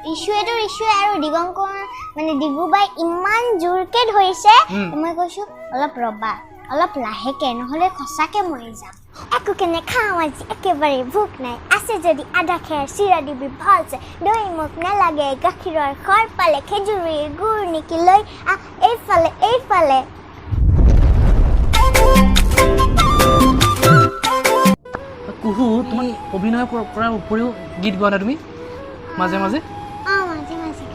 ঋষু আৰু দিগংকৰ মানে ডিগুবাই ইমান জোৰকে ধৰিছে মই কৈছো অলপ ৰবা অলপ লাহেকে নহলে খসাকে মৰি যাম একো কেনে খাওঁ আজি একেবাৰে ভোক নাই আছে যদি আধা খেৰ চিৰা দিবি ভালছে দৈ মোক নালাগে গাখীৰৰ খৰ পালে খেজুৰীৰ গুৰ নেকি লৈ এইফালে কুহু তোমাৰ অভিনয় কৰাৰ উপৰিও গীত গোৱা না তুমি মাজে মাজে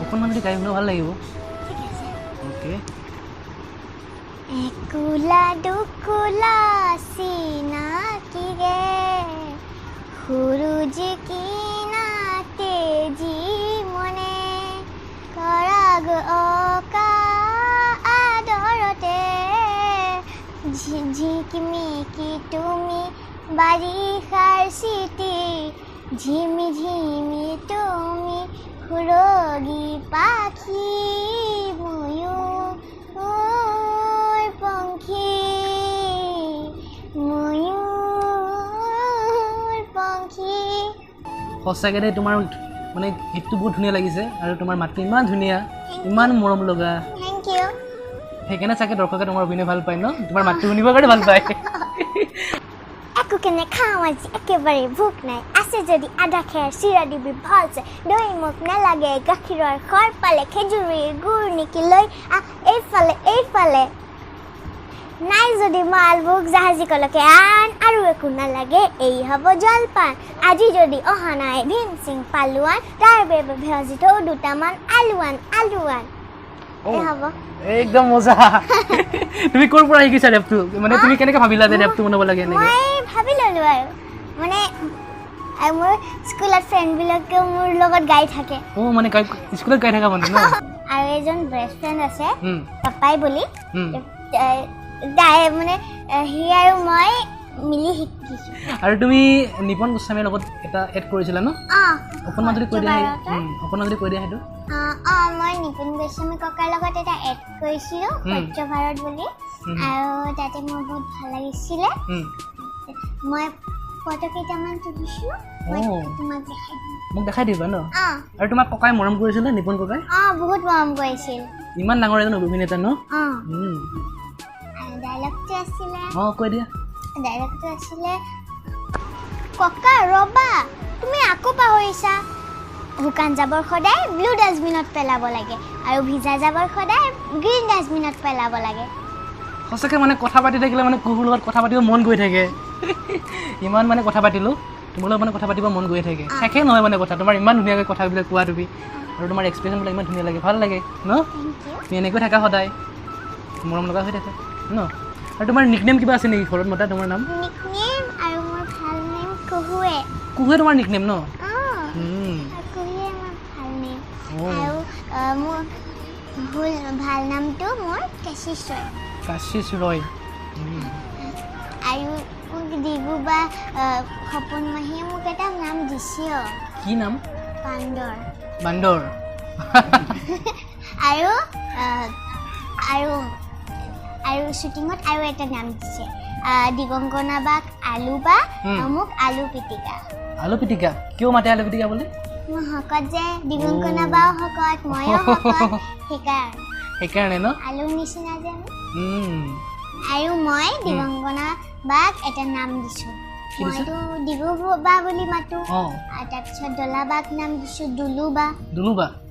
অকণমান যদি গাই শুনিলে ভাল লাগিব অ'কে একুলা দুকুলা চিনাকিৰে সুৰুজি কিনাতে মনে কৰাগ অকা আদৰতে ঝিকিমিকি তুমি বাৰিষাৰ চিটি ঝিমি ঝিমি তুমি সুৰগী পাখি ময়ূৰপঙ্খী সঁচাকৈ দেই তোমাৰ মানে গীতটো বহুত ধুনীয়া লাগিছে আৰু তোমাৰ মাতটো ইমান ধুনীয়া ইমান মৰম লগা থেংক ইউ সেইকাৰণে চাগে দৰ্শকে তোমাৰ অভিনয় ভাল পায় ন তোমাৰ মাতটো শুনিবৰ কাৰণে ভাল পায় একো কেনে খাওঁ আজি একেবাৰে ভোক নাই আছে যদি আধা খেৰ চিৰা দিবি ভালছে দৈ মোক নালাগে গাখীৰৰ খৰ পালে খেজুৰীৰ গুৰ নেকি লৈ এইফালে নাই যদি মালভোগ জাহাজী কলকে আন আৰু একো নালাগে এই হ'ব জলপান আজি যদি অহা নাই ভীম সিং পালোৱান তাৰ বাবে ভাজি থওঁ দুটামান আলুৱান এই হ'ব একদম মজা তুমি ক'ৰ পৰা শিকিছা ৰেপটো মানে তুমি কেনেকৈ ভাবিলা যে ৰেপটো বনাব লাগে এনেকৈ মই ভাবি ল'লো আৰু মানে মোৰ স্কুলত ফ্ৰেণ্ডবিলাকে মোৰ লগত গাই থাকে মানে স্কুলত গাই থাকা মানে ন আৰু এজন বেষ্ট ফ্ৰেণ্ড আছে পাপাই বুলি তাই মানে সি আৰু মই মিলি শিকিছোঁ আৰু তুমি নিপন গোস্বামীৰ লগত এটা এড কৰিছিলা ন অকণমান যদি কৈ দিয়া সেইটো মই নিপুণ গোস্বামী ককাৰ লগত এটা এড কৰিছিলোঁ সত্য ভাৰত বুলি আৰু তাতে মোৰ বহুত ভাল লাগিছিলে মই ফটো কেইটামান তুলিছোঁ তোমাক দেখাই দিম মোক দেখাই দিবা ন আৰু তোমাক ককাই মৰম কৰিছিলে নিপুণ ককাই বহুত মৰম কৰিছিল ইমান ডাঙৰ এজন অভিনেতা ন ডাইলগটো আছিলে কৈ দিয়া ডাইলগটো আছিলে ককা ৰবা তুমি আকৌ পাহৰিছা শুকান জাবৰ সদায় ব্লু ডাষ্টবিনত পেলাব লাগে আৰু ভিজা জাবৰ সদায় গ্ৰীণ ডাষ্টবিনত পেলাব লাগে সঁচাকৈ মানে কথা পাতি থাকিলে মানে কুহুৰ লগত কথা পাতিব মন গৈ থাকে ইমান মানে কথা পাতিলোঁ তোমাৰ লগত মানে কথা পাতিব মন গৈ থাকে শেষে নহয় মানে কথা তোমাৰ ইমান ধুনীয়াকৈ কথাবিলাক কোৱা তুমি আৰু তোমাৰ এক্সপ্ৰেশ্যনবিলাক ইমান ধুনীয়া লাগে ভাল লাগে ন তুমি এনেকৈ থাকা সদায় মৰম লগা হৈ থাকে ন আৰু তোমাৰ নিকনেম কিবা আছে নেকি ঘৰত মতা তোমাৰ নাম নিকনেম আৰু মোৰ ভাল নেম কুহুৱে তোমাৰ নিকনেম ন কুহুৱে মোৰ ভাল নেম আৰু মোৰ ভাল নামটো মোৰ কাশিশ ৰয় আৰু মোক ডিগু বা সপোন মাহীয়ে মোক এটা নাম দিছে কি নাম বান্দৰ আৰু শ্বুটিঙত আৰু এটা নাম দিছে দিগংগনা বাক আলু বা মোক আলু পিটিকা কিয় মাতে আলু পিটিকা বোলে মই শকত যে দিগংগনা বাও শকত ময়ো শকত সেইকাৰণে ন আলু নিচিনা যে আৰু মই দিগংগনা বাক এটা নাম দিছোঁ মইতো ডিগু বা বুলি মাতো তাৰপিছত দলা বাক নাম দিছোঁ দুলু বা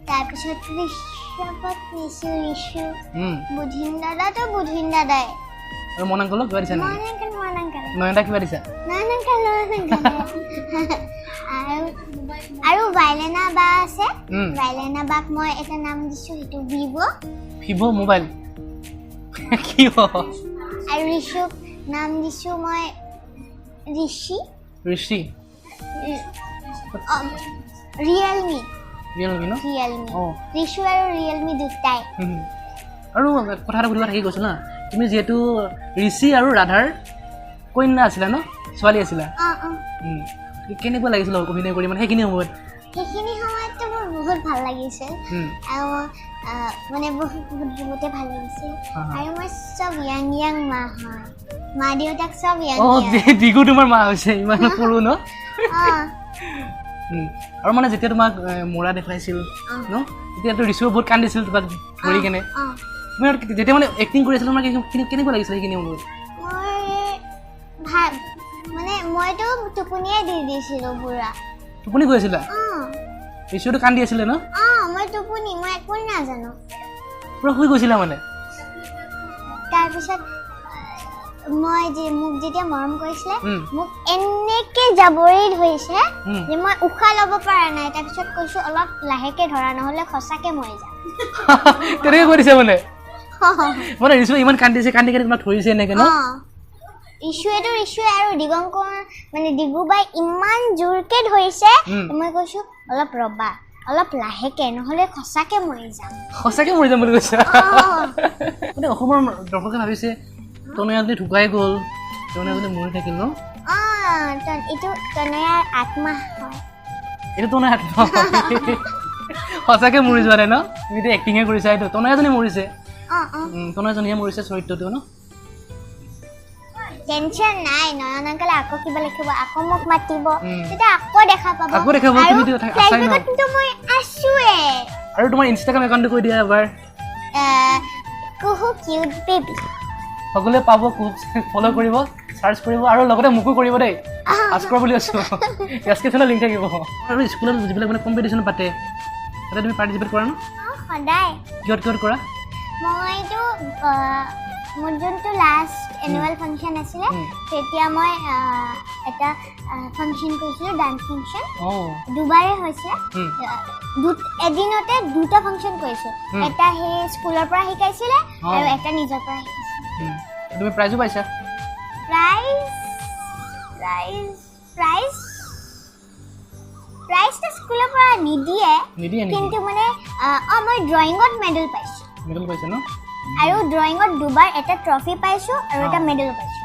তাৰপিছত ঋষভক দিছোঁ ঋষু বুধিন দাদাতো বুধিন দাদাই আৰু মনাংকলক কিবা দিছা নয়নদা কিবা দিছা আৰু ভাইলেনা বা আছে ভাইলেনা বাক মই এটা নাম দিছোঁ সেইটো ভিভ' মোবাইল কি আৰু ঋষুক নাম দিছোঁ মই ঋষি ৰিয়েলমি ন ঋষু আৰু ৰিয়েলমি দুটাই আৰু কথা এটা সুধিব থাকি গৈছোঁ না তুমি যিহেতু ঋষি আৰু ৰাধাৰ কন্যা আছিলা ন ছোৱালী আছিলা কেনেকুৱা লাগিছিল অভিনয় কৰি মানে সেইখিনি সময়ততো মোৰ বহুত ভাল লাগিছিল আৰু মানে বহুতে ভাল লাগিছিল আৰু মই চব য়াং মা হয় মা দেউতাক চব য়াং ডিগু তোমাৰ মা হৈছে ইমান সৰু ন আৰু মানে যেতিয়া তোমাক মৰা দেখাইছিল ন তেতিয়াতো ঋষিও বহুত কান্দিছিল তোমাক ধৰি কেনে মই যেতিয়া মানে এক্টিং কৰি আছিলো মানে কেনেকুৱা লাগিছিল সেইখিনি মোৰ মানে মইতো টোপনিয়ে দি দিছিলো পুৰা টোপনি গৈ আছিলা ঋষিওতো কান্দি আছিলে ন মই টোপনি মই একো নাজানো পুৰা শুই গৈছিলা মানে তাৰপিছত মই যে মোক যেতিয়া মৰম কৰিছিলে মোক এনেকে জাবৰি ধৰিছে যে মই উশাহ ল'ব পৰা নাই তাৰপিছত কৈছো অলপ লাহেকে ধৰা নহ'লে সঁচাকে মৰি যাম তেনেকে কৈ দিছে মানে মানে ঋষি ইমান কান্দিছে কান্দি কান্দি তোমাক ধৰিছে এনেকে ন ঋষুৱে আৰু দিগংকৰ মানে ডিগুবাই ইমান জোৰকে ধৰিছে মই কৈছো অলপ ৰবা অলপ লাহেকে নহ'লে সঁচাকে মৰি যাম বুলি কৈছে মানে অসমৰ দৰ্শকে ভাবিছে তনয়া যদি ঢুকাই গ'ল তনয়া যদি মৰি থাকিল ন এইটো তনয়াৰ আত্মা হয় এইটো তনয়াৰ আত্মা সঁচাকে মৰি যোৱা নাই ন তুমি এতিয়া এক্টিঙে কৰিছা এইটো তনয়াজনী মৰিছে তনয়াজনীহে মৰিছে চৰিত্ৰটো ন টেনচন নাই নয়ন আংকলে আকৌ কিবা লিখিব আকৌ মোক মাতিব তেতিয়া আকৌ দেখা পাব তুমিতো আছাই ন কিন্তু মই আছোৱে আৰু তোমাৰ ইনষ্টাগ্ৰাম একাউণ্টটো কৈ দিয়া এবাৰ কুহু কিউট বেবি সকলোৱে পাব কুহু ফলো কৰিব সাৰ্চ কৰিব আৰু লগতে মোকো কৰিব দেই আস্কৰ বুলি আছো ডেছক্ৰিপশ্যনত লিংক থাকিব আৰু স্কুলত যিবিলাক মানে কম্পিটিশ্যন পাতে তাতে তুমি পাৰ্টিচিপেট কৰা ন সদায় কিহত কৰা মইতো মোৰ যোনটো লাষ্ট এনুৱেল ফাংচন আছিলে তেতিয়া মই এটা ফাংচন কৰিছিলোঁ ডান্স ফাংচন দুবাৰে হৈছে এদিনতে দুটা ফাংচন কৰিছোঁ এটা সেই স্কুলৰ পৰা শিকাইছিলে আৰু এটা নিজৰ পৰা শিকাইছিলে তুমি প্ৰাইজো পাইছা প্ৰাইজটো স্কুলৰ পৰা নিদিয়ে কিন্তু মানে মই ড্ৰয়িঙত মেডেল পাইছোঁ ন আৰু ড্ৰয়িঙত দুবাৰ এটা ট্ৰফি পাইছোঁ আৰু এটা মেডেল পাইছোঁ